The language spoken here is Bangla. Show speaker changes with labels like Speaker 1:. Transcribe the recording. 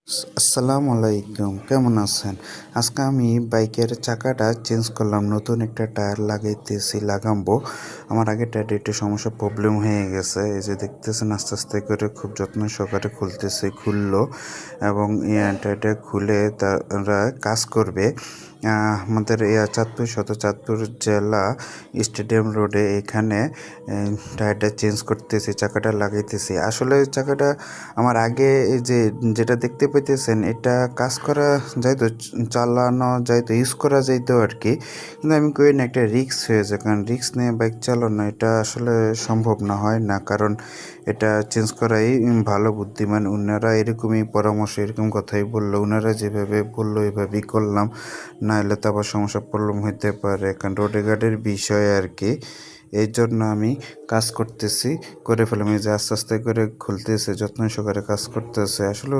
Speaker 1: আসসালামু আলাইকুম, কেমন আছেন? আজকে আমি বাইকের চাকাটা চেঞ্জ করলাম, নতুন একটা টায়ার লাগাবো। আমার আগের টায়ারটা একটু সমস্যা প্রবলেম হয়ে গেছে। এই যে দেখতেছেন আস্তে আস্তে করে খুব যত্ন সহকারে খুললো এবং টায়ারটা খুলে তারা কাজ করবে। আমাদের চাঁদপুর জেলা স্টেডিয়াম রোডে এখানে টায়ারটা চেঞ্জ করতেছি, চাকাটা লাগাইতেছি। আসলে চাকাটা আমার আগে এই যেটা দেখতে পাইতেছেন এটা কাজ করা যাইতো, চালানো যাইতো, ইউজ করা যাইতো আর কি। কিন্তু আমি কই না, একটা রিস্ক হয়ে যায়, কারণ রিস্ক নিয়ে বাইক চালানো এটা আসলে সম্ভব না, হয় না, কারণ এটা চেঞ্জ করাই ভালো। বুদ্ধিমান ওনারা এরকমই পরামর্শ, এরকম কথাই বললো, ওনারা যেভাবে বললো এভাবেই করলাম, না হলে তো আবার সমস্যা প্রবলেম হইতে পারে, কারণ রোডে গার্ডের বিষয় আর কি। এই জন্য আমি কাজ করতেছি, করে ফেলাম। এই যে আস্তে আস্তে করে খুলতেছে, যত্ন সহকারে কাজ করতেছে আসলে।